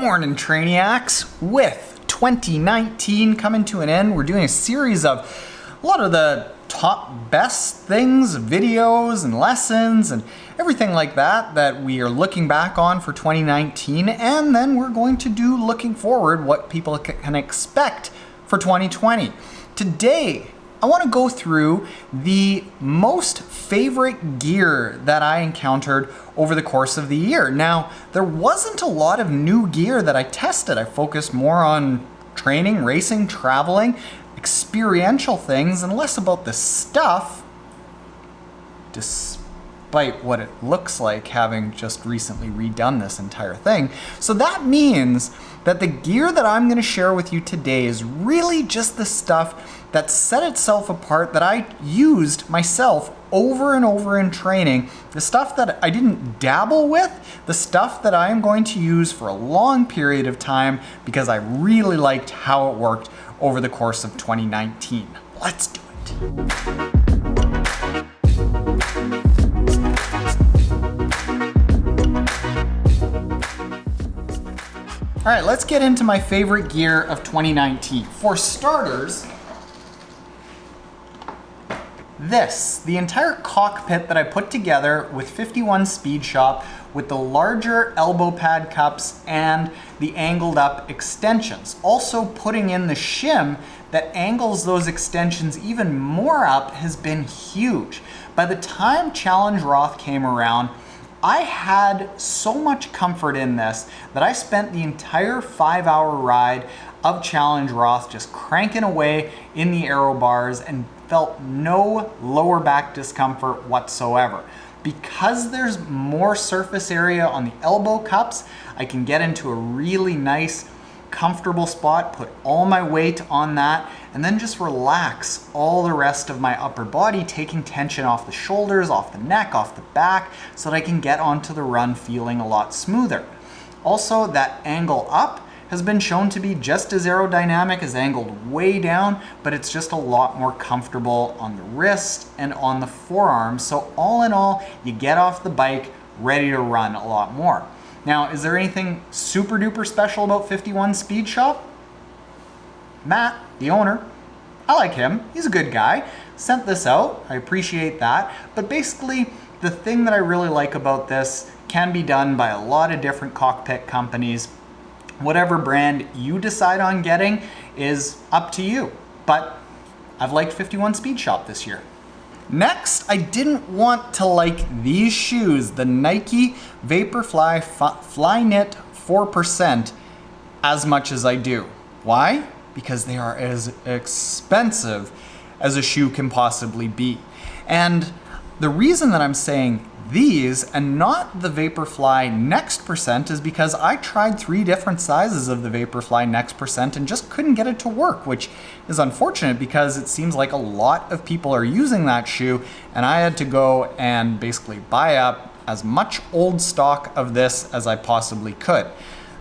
morning, Trainiacs. With 2019 coming to an end, we're doing a series of a lot of the top best things, videos and lessons and everything like that we are looking back on for 2019, and then we're going to do looking forward what people can expect for 2020. Today, I want to go through the most favorite gear that I encountered over the course of the year. Now, there wasn't a lot of new gear that I tested. I focused more on training, racing, traveling, experiential things, and less about the stuff, despite what it looks like having just recently redone this entire thing. So that means that the gear that I'm going to share with you today is really just the stuff that set itself apart, that I used myself over and over in training, the stuff that I didn't dabble with, the stuff that I am going to use for a long period of time because I really liked how it worked over the course of 2019. Let's do it. All right, let's get into my favorite gear of 2019. For starters, the entire cockpit that I put together with 51 Speed Shop with the larger elbow pad cups and the angled up extensions. Also putting in the shim that angles those extensions even more up has been huge. By the time Challenge Roth came around, I had so much comfort in this that I spent the entire 5-hour ride of Challenge Roth just cranking away in the aero bars and felt no lower back discomfort whatsoever. Because there's more surface area on the elbow cups, I can get into a really nice, comfortable spot, put all my weight on that, and then just relax all the rest of my upper body, taking tension off the shoulders, off the neck, off the back, so that I can get onto the run feeling a lot smoother. Also, that angle up has been shown to be just as aerodynamic as angled way down, but it's just a lot more comfortable on the wrist and on the forearm. So all in all, you get off the bike ready to run a lot more. Now, is there anything super duper special about 51 Speed Shop? Matt, the owner, I like him. He's a good guy. Sent this out. I appreciate that. But basically, the thing that I really like about this can be done by a lot of different cockpit companies. Whatever brand you decide on getting is up to you. But I've liked 51 Speed Shop this year. Next, I didn't want to like these shoes, the Nike Vaporfly Flyknit 4%, as much as I do. Why? Because they are as expensive as a shoe can possibly be. And the reason that I'm saying these and not the Vaporfly Next Percent is because I tried 3 different sizes of the Vaporfly Next Percent and just couldn't get it to work, which is unfortunate because it seems like a lot of people are using that shoe, and I had to go and basically buy up as much old stock of this as I possibly could.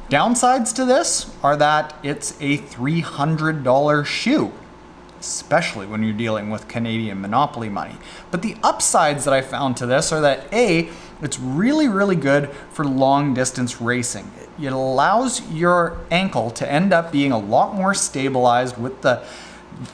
Downsides to this are that it's a $300 shoe, especially when you're dealing with Canadian monopoly money. But the upsides that I found to this are that A, it's really, really good for long distance racing. It allows your ankle to end up being a lot more stabilized with the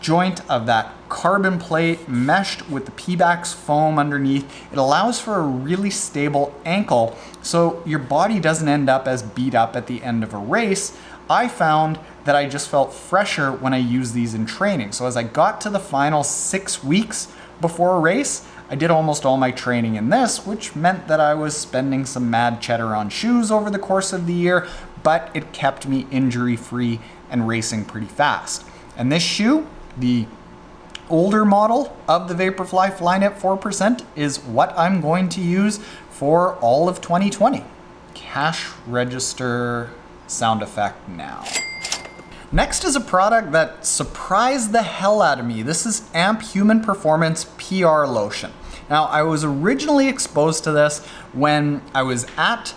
joint of that carbon plate meshed with the Pebax foam underneath. It allows for a really stable ankle so your body doesn't end up as beat up at the end of a race. I found that I just felt fresher when I used these in training. So as I got to the final 6 weeks before a race, I did almost all my training in this, which meant that I was spending some mad cheddar on shoes over the course of the year, but it kept me injury-free and racing pretty fast. And this shoe, the older model of the Vaporfly Flyknit 4%, is what I'm going to use for all of 2020. Cash register sound effect now. Next is a product that surprised the hell out of me. This is Amp Human Performance PR Lotion. Now, I was originally exposed to this when I was at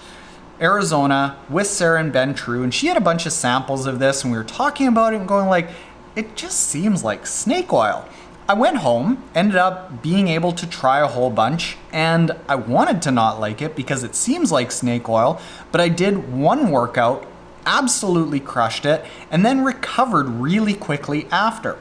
Arizona with Sarah and Ben True, and she had a bunch of samples of this, and we were talking about it and going like, it just seems like snake oil. I went home, ended up being able to try a whole bunch, and I wanted to not like it because it seems like snake oil, but I did one workout absolutely crushed it, and then recovered really quickly after.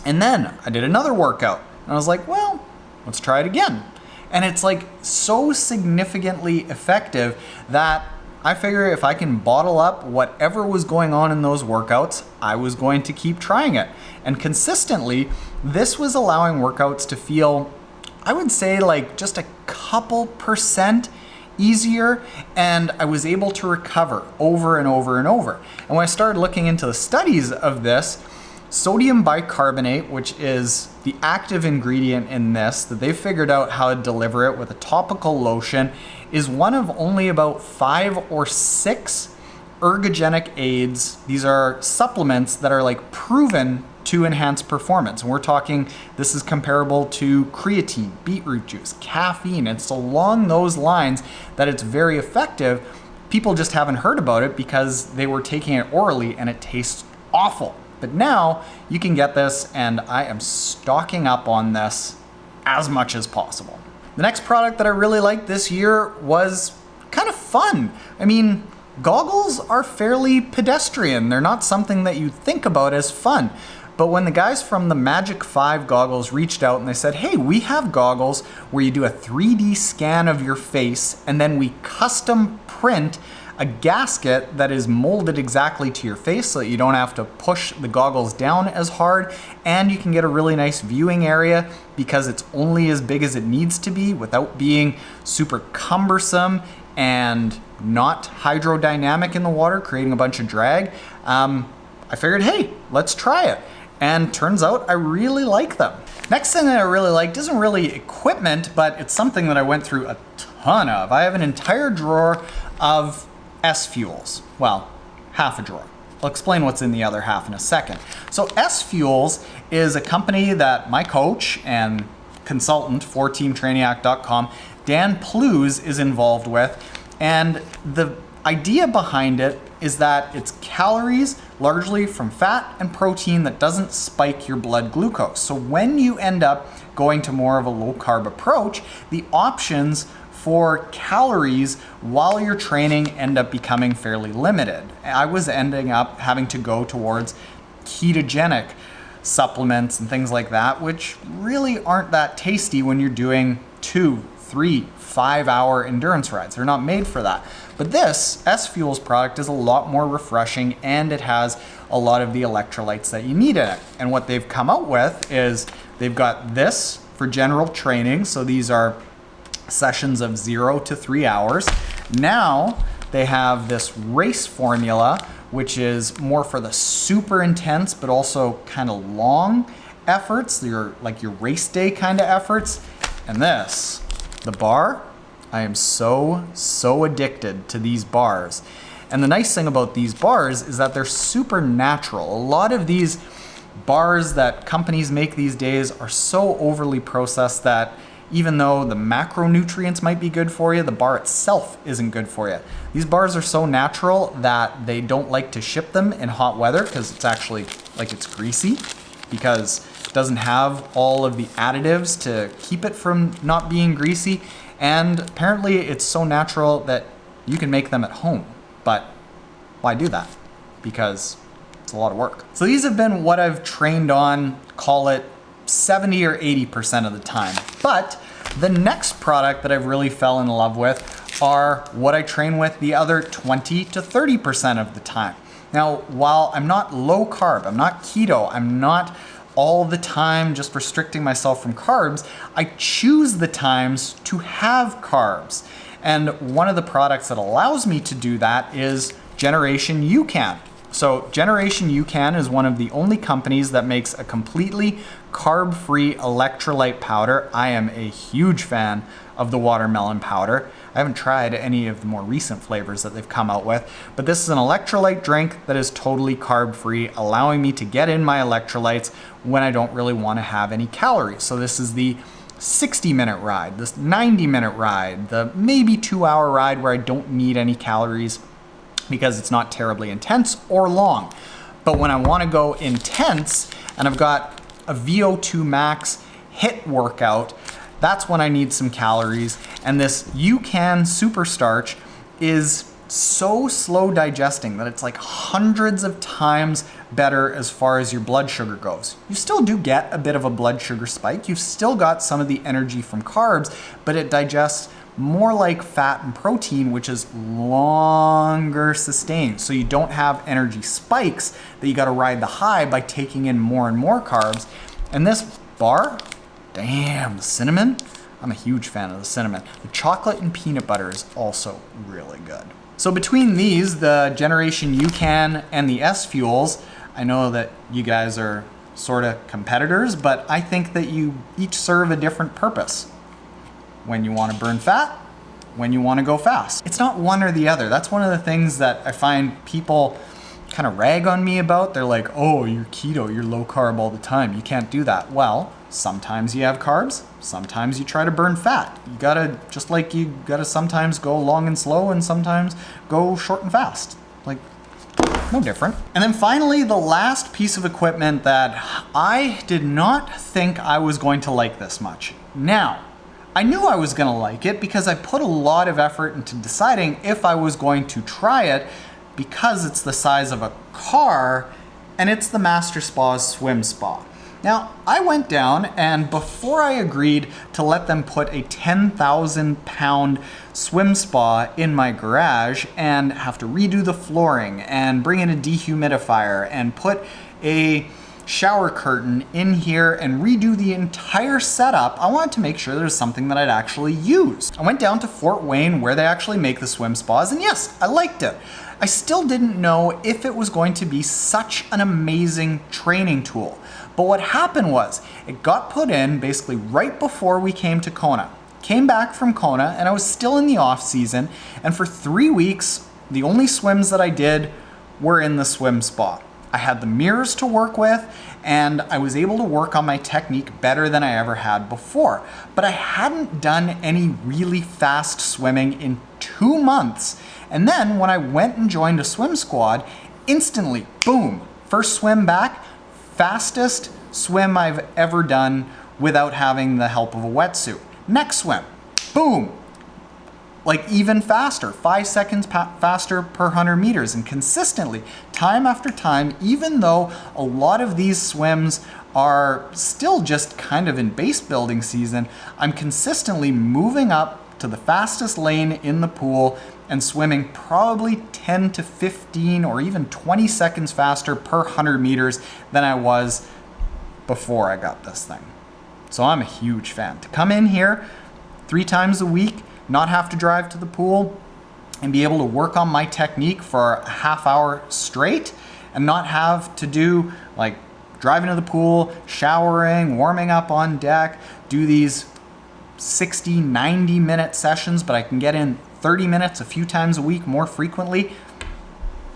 And then I did another workout, and I was like, well, let's try it again. And it's like so significantly effective that I figure if I can bottle up whatever was going on in those workouts, I was going to keep trying it. And consistently, this was allowing workouts to feel, I would say, like just a couple percent easier, and I was able to recover over and over and over. And when I started looking into the studies of this, sodium bicarbonate, which is the active ingredient in this, that they've figured out how to deliver it with a topical lotion, is one of only about 5 or 6 ergogenic aids. These are supplements that are like proven to enhance performance. And we're talking, this is comparable to creatine, beetroot juice, caffeine. It's along those lines that it's very effective. People just haven't heard about it because they were taking it orally and it tastes awful. But now you can get this, and I am stocking up on this as much as possible. The next product that I really liked this year was kind of fun. I mean, goggles are fairly pedestrian. They're not something that you think about as fun. But when the guys from the Magic 5 goggles reached out and they said, hey, we have goggles where you do a 3D scan of your face and then we custom print a gasket that is molded exactly to your face so that you don't have to push the goggles down as hard, and you can get a really nice viewing area because it's only as big as it needs to be without being super cumbersome and not hydrodynamic in the water, creating a bunch of drag. I figured, hey, let's try it. And turns out I really like them. Next thing that I really liked isn't really equipment, but it's something that I went through a ton of. I have an entire drawer of S-Fuels. Well, half a drawer. I'll explain what's in the other half in a second. So S-Fuels is a company that my coach and consultant for TeamTrainiac.com, Dan Plews, is involved with. And the idea behind it is that it's calories largely from fat and protein that doesn't spike your blood glucose. So when you end up going to more of a low carb approach, the options for calories while you're training end up becoming fairly limited. I was ending up having to go towards ketogenic supplements and things like that, which really aren't that tasty when you're doing 2, 3, 5-hour endurance rides. They're not made for that. But this S-Fuels product is a lot more refreshing, and it has a lot of the electrolytes that you need in it. And what they've come out with is they've got this for general training. So these are sessions of 0 to 3 hours. Now they have this race formula, which is more for the super intense but also kind of long efforts, your race day kind of efforts. And this, the bar, I am so addicted to these bars. And the nice thing about these bars is that they're super natural. A lot of these bars that companies make these days are so overly processed that even though the macronutrients might be good for you, the bar itself isn't good for you. These bars are so natural that they don't like to ship them in hot weather because it's actually like it's greasy, because it doesn't have all of the additives to keep it from not being greasy. And apparently it's so natural that you can make them at home. But why do that? Because it's a lot of work. So these have been what I've trained on, call it 70 or 80% of the time. But the next product that I've really fell in love with are what I train with the other 20 to 30% of the time. Now, while I'm not low carb, I'm not keto, I'm not all the time just restricting myself from carbs, I choose the times to have carbs. And one of the products that allows me to do that is Generation UCAN. So Generation UCAN is one of the only companies that makes a completely carb-free electrolyte powder. I am a huge fan of the watermelon powder. I haven't tried any of the more recent flavors that they've come out with, but this is an electrolyte drink that is totally carb-free, allowing me to get in my electrolytes when I don't really want to have any calories. So this is the 60-minute ride, this 90-minute ride, the maybe 2-hour ride where I don't need any calories because it's not terribly intense or long. But when I want to go intense and I've got a VO2 max HIIT workout, that's when I need some calories. And this UCAN Super Starch is so slow digesting that it's like hundreds of times better as far as your blood sugar goes. You still do get a bit of a blood sugar spike. You've still got some of the energy from carbs, but it digests more like fat and protein, which is longer sustained. So you don't have energy spikes that you got to ride the high by taking in more and more carbs. And this bar, damn, the cinnamon. I'm a huge fan of the cinnamon. The chocolate and peanut butter is also really good. So between these, the Generation UCAN and the S Fuels, I know that you guys are sort of competitors, but I think that you each serve a different purpose. When you want to burn fat, when you want to go fast. It's not one or the other. That's one of the things that I find people kind of rag on me about. They're like, oh, you're keto, you're low carb all the time. You can't do that. Well, sometimes you have carbs, sometimes you try to burn fat. You gotta, just like you gotta sometimes go long and slow and sometimes go short and fast. Like, no different. And then finally, the last piece of equipment that I did not think I was going to like this much. Now, I knew I was gonna like it because I put a lot of effort into deciding if I was going to try it because it's the size of a car and it's the Master Spa's Swim Spa. Now, I went down and before I agreed to let them put a 10,000 pound swim spa in my garage and have to redo the flooring and bring in a dehumidifier and put a shower curtain in here and redo the entire setup, I wanted to make sure there's something that I'd actually use. I went down to Fort Wayne where they actually make the swim spas, and yes, I liked it. I still didn't know if it was going to be such an amazing training tool. But what happened was, it got put in basically right before we came to Kona. Came back from Kona and I was still in the off season, and for 3 weeks, the only swims that I did were in the swim spa. I had the mirrors to work with and I was able to work on my technique better than I ever had before. But I hadn't done any really fast swimming in 2 months. And then when I went and joined a swim squad, instantly, boom, first swim back, fastest swim I've ever done without having the help of a wetsuit. Next swim, boom, like even faster, 5 seconds faster per 100 meters, and consistently, time after time, even though a lot of these swims are still just kind of in base building season, I'm consistently moving up to the fastest lane in the pool and swimming probably 10 to 15 or even 20 seconds faster per 100 meters than I was before I got this thing. So I'm a huge fan. To come in here 3 times a week, not have to drive to the pool, and be able to work on my technique for a half hour straight and not have to do like driving to the pool, showering, warming up on deck, do these 60, 90 minute sessions, but I can get in 30 minutes a few times a week more frequently.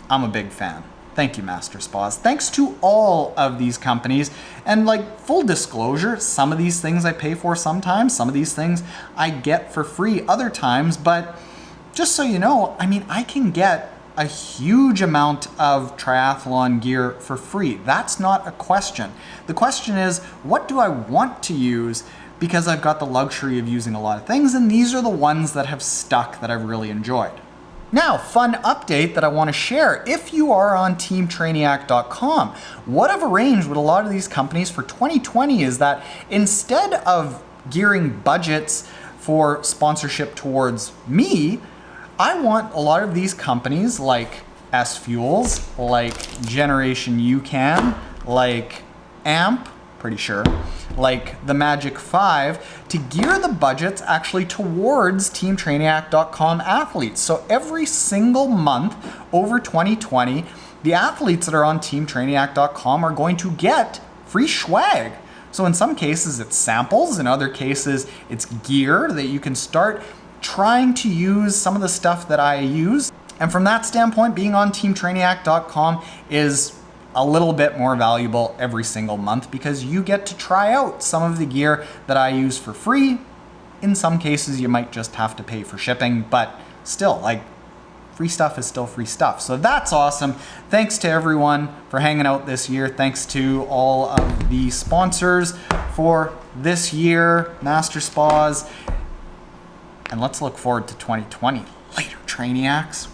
I'm a big fan. Thank you, Master Spas. Thanks to all of these companies. And like full disclosure, some of these things I pay for sometimes, some of these things I get for free other times, but just so you know, I mean, I can get a huge amount of triathlon gear for free. That's not a question. The question is, what do I want to use? Because I've got the luxury of using a lot of things, and these are the ones that have stuck that I've really enjoyed. Now, fun update that I want to share. If you are on teamtrainiac.com, what I've arranged with a lot of these companies for 2020 is that instead of gearing budgets for sponsorship towards me, I want a lot of these companies like S Fuels, like Generation UCAN, like AMP, pretty sure, like the Magic 5, to gear the budgets actually towards teamtrainiac.com athletes. So every single month over 2020, the athletes that are on teamtrainiac.com are going to get free swag. So in some cases it's samples, in other cases it's gear that you can start trying to use some of the stuff that I use. And from that standpoint, being on teamtrainiac.com is a little bit more valuable every single month because you get to try out some of the gear that I use for free. In some cases, you might just have to pay for shipping, but still, like, free stuff is still free stuff. So that's awesome. Thanks to everyone for hanging out this year. Thanks to all of the sponsors for this year, Master Spas. And let's look forward to 2020. Later, Trainiacs.